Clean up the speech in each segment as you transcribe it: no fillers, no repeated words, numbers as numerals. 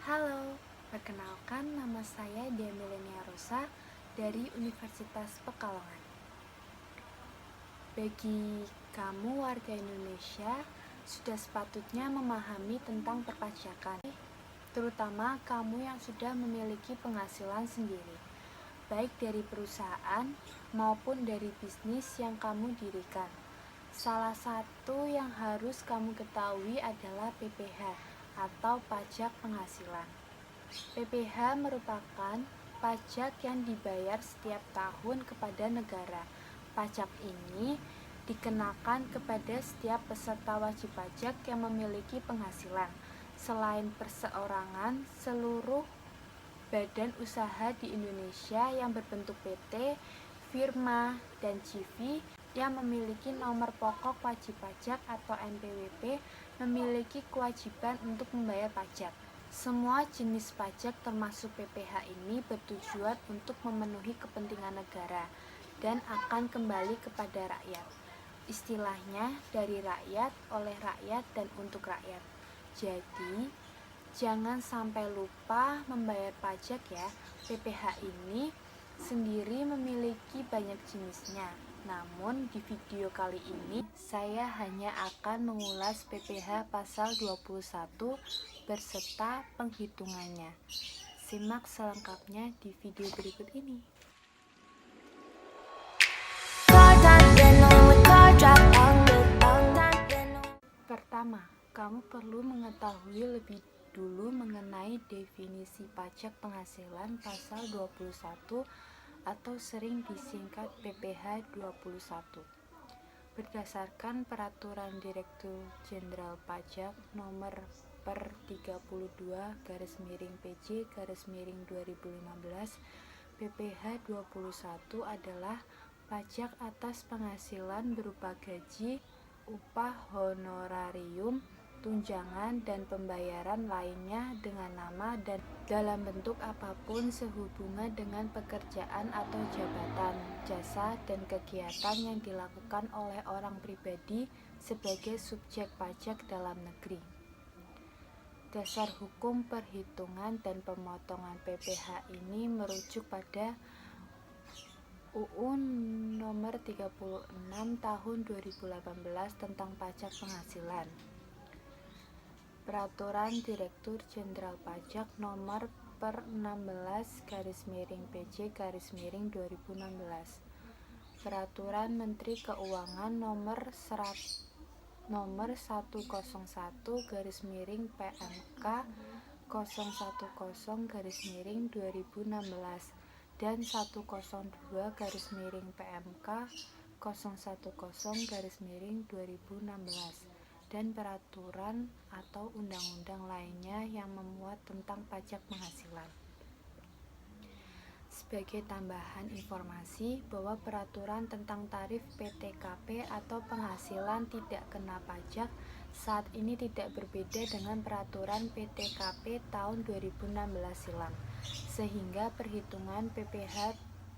Halo, perkenalkan nama saya Demilia Rosa dari Universitas Pekalongan. Bagi kamu warga Indonesia, sudah sepatutnya memahami tentang perpajakan, terutama kamu yang sudah memiliki penghasilan sendiri, baik dari perusahaan maupun dari bisnis yang kamu dirikan. Salah satu yang harus kamu ketahui adalah PPh atau pajak penghasilan. PPh merupakan pajak yang dibayar setiap tahun kepada negara. Pajak ini dikenakan kepada setiap peserta wajib pajak yang memiliki penghasilan. Selain perseorangan, seluruh badan usaha di Indonesia yang berbentuk PT, firma, dan CV yang memiliki nomor pokok wajib pajak atau NPWP memiliki kewajiban untuk membayar pajak. Semua jenis pajak termasuk PPh ini bertujuan untuk memenuhi kepentingan negara dan akan kembali kepada rakyat. Istilahnya dari rakyat, oleh rakyat, dan untuk rakyat. Jadi, jangan sampai lupa membayar pajak ya. PPh ini sendiri memiliki banyak jenisnya. Namun di video kali ini saya hanya akan mengulas PPh pasal 21 berserta penghitungannya. Simak selengkapnya di video berikut ini. Pertama, kamu perlu mengetahui lebih dulu mengenai definisi pajak penghasilan pasal 21 atau sering disingkat PPh 21. Berdasarkan Peraturan Direktur Jenderal Pajak Nomor per 32/PJ/2015, PPh 21 adalah pajak atas penghasilan berupa gaji, upah honorarium, tunjangan, dan pembayaran lainnya dengan nama dan dalam bentuk apapun sehubungan dengan pekerjaan atau jabatan, jasa, dan kegiatan yang dilakukan oleh orang pribadi sebagai subjek pajak dalam negeri. Dasar hukum perhitungan dan pemotongan PPh ini merujuk pada UU Nomor 36 Tahun 2018 tentang Pajak Penghasilan, Peraturan Direktur Jenderal Pajak Nomor per 16/PJ/2016, Peraturan Menteri Keuangan Nomor 101/PMK 010/2016 dan 102/PMK 010/2016 dan peraturan atau undang-undang lainnya yang memuat tentang pajak penghasilan. Sebagai tambahan informasi bahwa peraturan tentang tarif PTKP atau penghasilan tidak kena pajak saat ini tidak berbeda dengan peraturan PTKP tahun 2016 silam, sehingga perhitungan PPh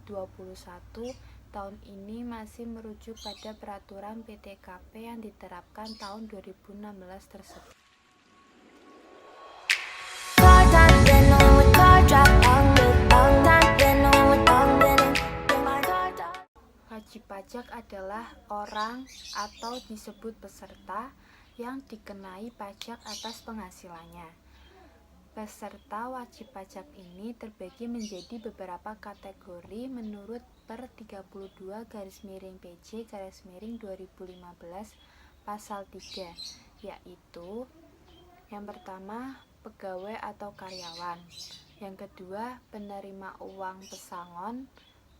21 tahun ini masih merujuk pada peraturan PTKP yang diterapkan tahun 2016 tersebut. Wajib pajak adalah orang atau disebut peserta yang dikenai pajak atas penghasilannya. Peserta wajib pajak ini terbagi menjadi beberapa kategori menurut per 32/PJ/2015 pasal 3, yaitu yang pertama, pegawai atau karyawan. Yang kedua, penerima uang pesangon,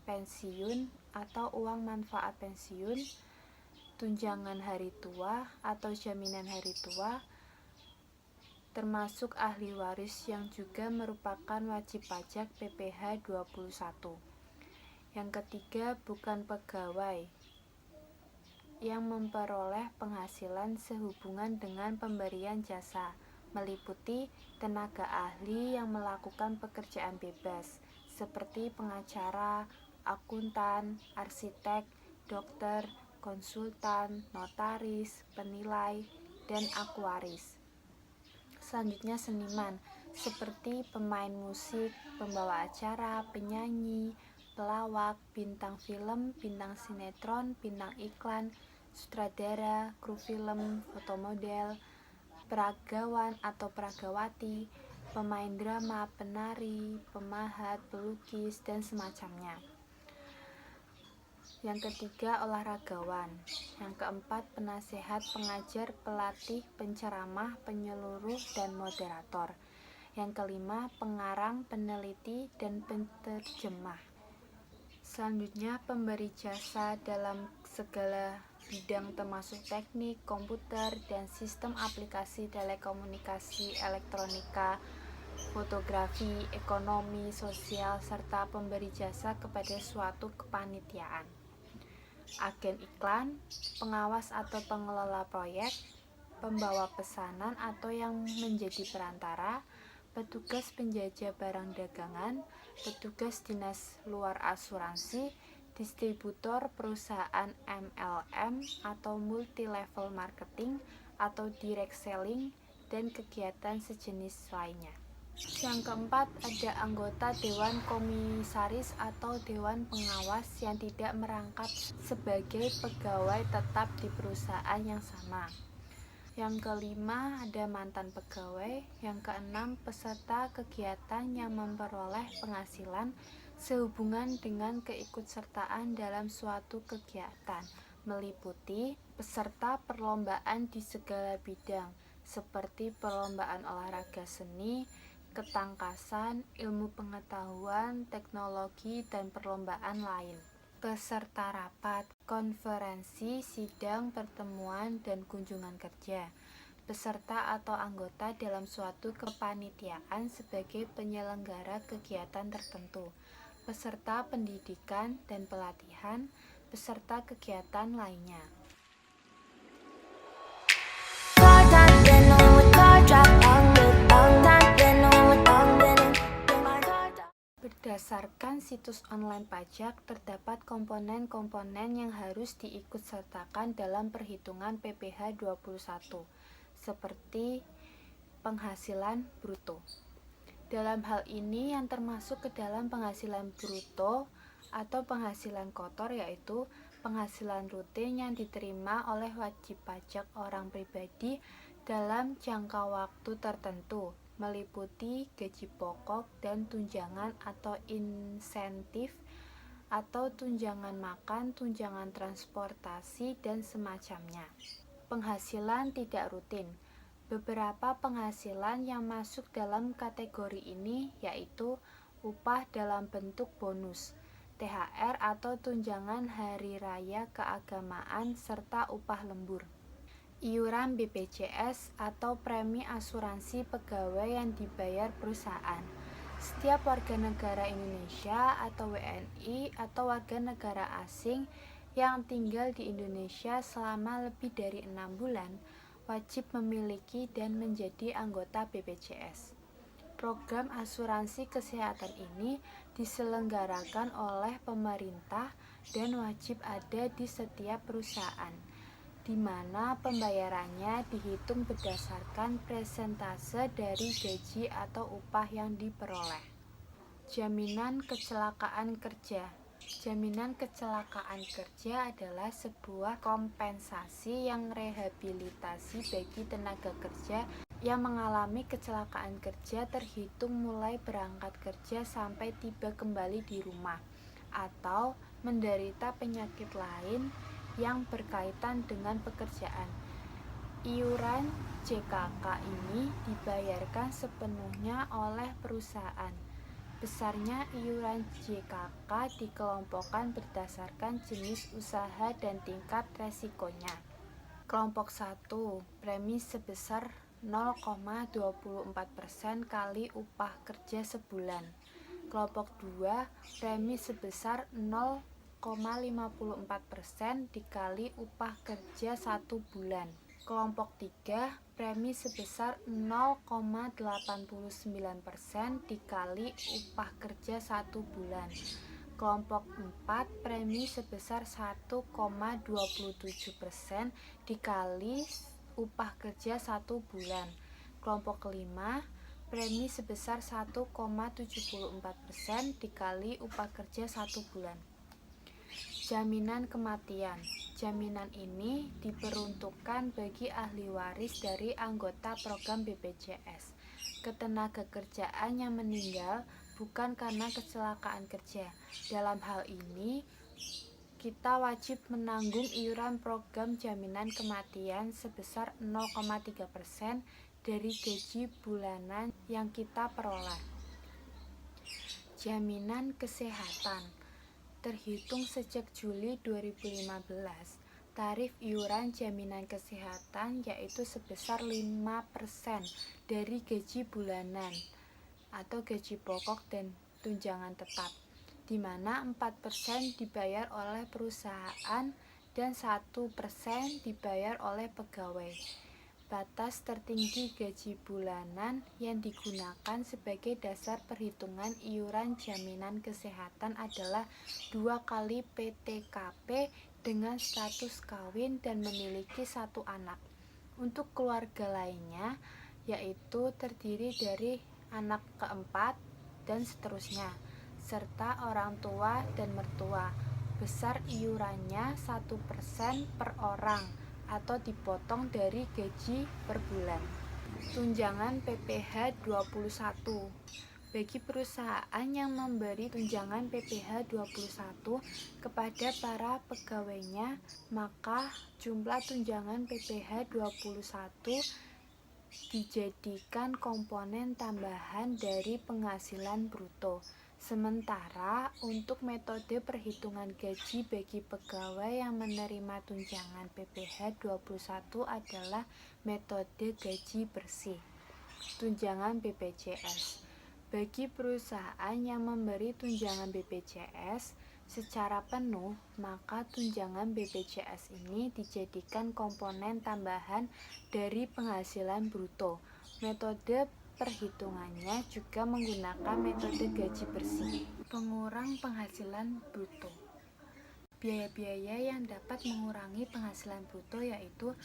pensiun atau uang manfaat pensiun, tunjangan hari tua atau jaminan hari tua, termasuk ahli waris yang juga merupakan wajib pajak PPh 21. Yang ketiga, bukan pegawai yang memperoleh penghasilan sehubungan dengan pemberian jasa, meliputi tenaga ahli yang melakukan pekerjaan bebas seperti pengacara, akuntan, arsitek, dokter, konsultan, notaris, penilai, dan aktuaris. Selanjutnya seniman. seperti pemain musik, pembawa acara, penyanyi, pelawak, bintang film, bintang sinetron, bintang iklan, sutradara, kru film, fotomodel, peragawan atau peragawati, pemain drama, penari, pemahat, pelukis, dan semacamnya. Yang ketiga, olahragawan. Yang keempat, penasehat, pengajar, pelatih, penceramah, penyeluruh, dan moderator. Yang kelima, pengarang, peneliti, dan penterjemah. Selanjutnya, pemberi jasa dalam segala bidang termasuk teknik, komputer, dan sistem aplikasi telekomunikasi, elektronika, fotografi, ekonomi, sosial, serta pemberi jasa kepada suatu kepanitiaan. Agen iklan, pengawas atau pengelola proyek, pembawa pesanan atau yang menjadi perantara, petugas penjajah barang dagangan, petugas dinas luar asuransi, distributor perusahaan MLM atau multi level marketing atau direct selling, dan kegiatan sejenis lainnya. Yang keempat, ada anggota Dewan Komisaris atau Dewan Pengawas yang tidak merangkap sebagai pegawai tetap di perusahaan yang sama. Yang kelima, ada mantan pegawai. Yang keenam, peserta kegiatan yang memperoleh penghasilan sehubungan dengan keikutsertaan dalam suatu kegiatan, meliputi peserta perlombaan di segala bidang, seperti perlombaan olahraga seni, ketangkasan, ilmu pengetahuan, teknologi, dan perlombaan lain. Peserta rapat, konferensi, sidang, pertemuan, dan kunjungan kerja. Peserta atau anggota dalam suatu kepanitiaan sebagai penyelenggara kegiatan tertentu. Peserta pendidikan dan pelatihan, peserta kegiatan lainnya. Berdasarkan situs online pajak, terdapat komponen-komponen yang harus diikutsertakan dalam perhitungan PPh 21, seperti penghasilan bruto. Dalam hal ini yang termasuk ke dalam penghasilan bruto atau penghasilan kotor yaitu penghasilan rutin yang diterima oleh wajib pajak orang pribadi dalam jangka waktu tertentu, meliputi gaji pokok dan tunjangan atau insentif atau tunjangan makan, tunjangan transportasi, dan semacamnya. Penghasilan tidak rutin. Beberapa penghasilan yang masuk dalam kategori ini yaitu upah dalam bentuk bonus, THR atau tunjangan hari raya keagamaan, serta upah lembur. Iuran BPJS atau premi asuransi pegawai yang dibayar perusahaan. Setiap warga negara Indonesia atau WNI atau warga negara asing yang tinggal di Indonesia selama lebih dari 6 bulan wajib memiliki dan menjadi anggota BPJS. Program asuransi kesehatan ini diselenggarakan oleh pemerintah dan wajib ada di setiap perusahaan, di mana pembayarannya dihitung berdasarkan persentase dari gaji atau upah yang diperoleh. Jaminan kecelakaan kerja. Jaminan kecelakaan kerja adalah sebuah kompensasi yang rehabilitasi bagi tenaga kerja yang mengalami kecelakaan kerja terhitung mulai berangkat kerja sampai tiba kembali di rumah atau menderita penyakit lain yang berkaitan dengan pekerjaan. Iuran JKK ini dibayarkan sepenuhnya oleh perusahaan. Besarnya iuran JKK dikelompokkan berdasarkan jenis usaha dan tingkat resikonya. Kelompok 1, premi sebesar 0,24% kali upah kerja sebulan. Kelompok 2, premi sebesar 0,54% dikali upah kerja 1 bulan. Kelompok 3, premi sebesar 0,89% dikali upah kerja 1 bulan. Kelompok 4, premi sebesar 1,27% dikali upah kerja 1 bulan. Kelompok 5, premi sebesar 1,74% dikali upah kerja 1 bulan. Jaminan kematian. Jaminan ini diperuntukkan bagi ahli waris dari anggota program BPJS Ketenagakerjaan yang meninggal bukan karena kecelakaan kerja. Dalam hal ini, kita wajib menanggung iuran program jaminan kematian sebesar 0,3% dari gaji bulanan yang kita peroleh. Jaminan kesehatan. Terhitung sejak Juli 2015, tarif iuran jaminan kesehatan yaitu sebesar 5% dari gaji bulanan atau gaji pokok dan tunjangan tetap, di mana 4% dibayar oleh perusahaan dan 1% dibayar oleh pegawai. Batas tertinggi gaji bulanan yang digunakan sebagai dasar perhitungan iuran jaminan kesehatan adalah 2 kali PTKP dengan status kawin dan memiliki 1 anak. Untuk keluarga lainnya, yaitu terdiri dari anak keempat dan seterusnya, serta orang tua dan mertua. Besar iurannya 1% per orang atau dipotong dari gaji per bulan. Tunjangan PPh 21. Bagi perusahaan yang memberi tunjangan PPh 21 kepada para pegawainya, maka jumlah tunjangan PPh 21 dijadikan komponen tambahan dari penghasilan bruto. Sementara untuk metode perhitungan gaji bagi pegawai yang menerima tunjangan PPh 21 adalah metode gaji bersih. Tunjangan BPJS. Bagi perusahaan yang memberi tunjangan BPJS secara penuh, maka tunjangan BPJS ini dijadikan komponen tambahan dari penghasilan bruto. Metode perhitungannya juga menggunakan metode gaji bersih. Pengurang penghasilan bruto. Biaya-biaya yang dapat mengurangi penghasilan bruto yaitu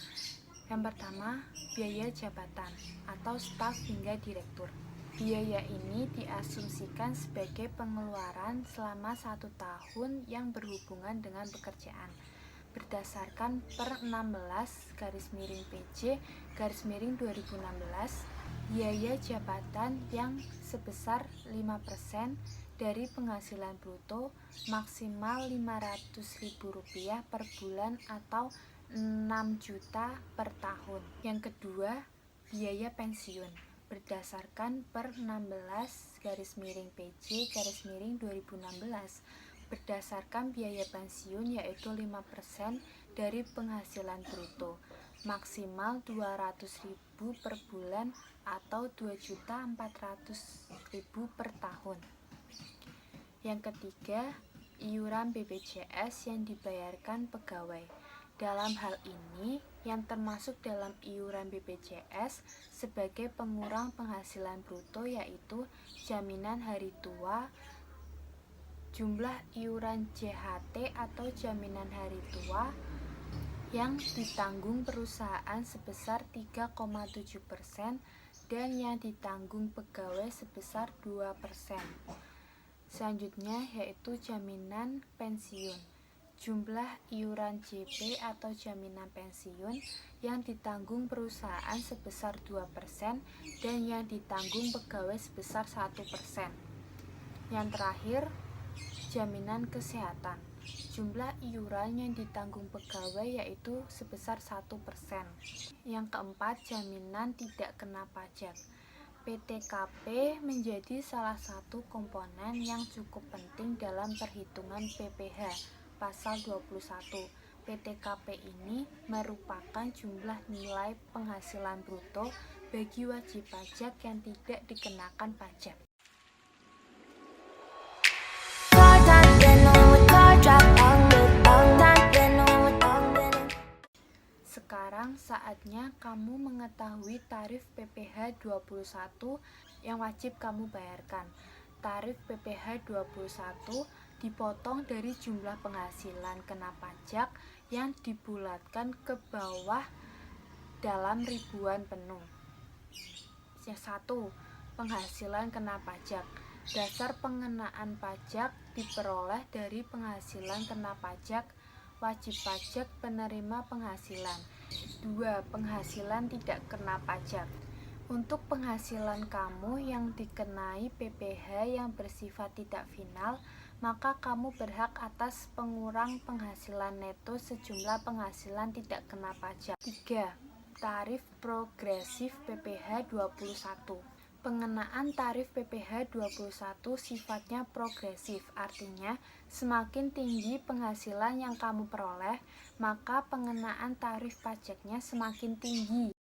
yang pertama, biaya jabatan atau staf hingga direktur. Biaya ini diasumsikan sebagai pengeluaran selama 1 tahun yang berhubungan dengan pekerjaan. Berdasarkan per 16/PJ/2016, biaya jabatan yang sebesar 5% dari penghasilan bruto maksimal Rp500.000 per bulan atau 6 juta per tahun. Yang kedua, biaya pensiun. Berdasarkan per 16/PJ/2016, berdasarkan biaya pensiun yaitu 5% dari penghasilan bruto, maksimal Rp200.000 per bulan atau Rp2.400.000 per tahun. Yang ketiga, iuran BPJS yang dibayarkan pegawai. Dalam hal ini, yang termasuk dalam iuran BPJS sebagai pengurang penghasilan bruto yaitu jaminan hari tua, jumlah iuran JHT atau jaminan hari tua yang ditanggung perusahaan sebesar 3,7% dan yang ditanggung pegawai sebesar 2%. Selanjutnya yaitu jaminan pensiun. Jumlah iuran JP atau jaminan pensiun yang ditanggung perusahaan sebesar 2% dan yang ditanggung pegawai sebesar 1%. Yang terakhir, jaminan kesehatan. Jumlah iuran yang ditanggung pegawai yaitu sebesar 1%. Yang keempat, jaminan tidak kena pajak. PTKP menjadi salah satu komponen yang cukup penting dalam perhitungan PPh pasal 21. PTKP ini merupakan jumlah nilai penghasilan bruto bagi wajib pajak yang tidak dikenakan pajak. Sekarang saatnya kamu mengetahui tarif PPh 21 yang wajib kamu bayarkan. Tarif PPh 21 dipotong dari jumlah penghasilan kena pajak yang dibulatkan ke bawah dalam ribuan penuh. Yang 1. penghasilan kena pajak. Dasar pengenaan pajak diperoleh dari penghasilan kena pajak, wajib pajak, penerima penghasilan. 2. Penghasilan tidak kena pajak. Untuk penghasilan kamu yang dikenai PPh yang bersifat tidak final, maka kamu berhak atas pengurang penghasilan neto sejumlah penghasilan tidak kena pajak. 3. Tarif progresif PPh 21. Pengenaan tarif PPh 21 sifatnya progresif, artinya semakin tinggi penghasilan yang kamu peroleh, maka pengenaan tarif pajaknya semakin tinggi.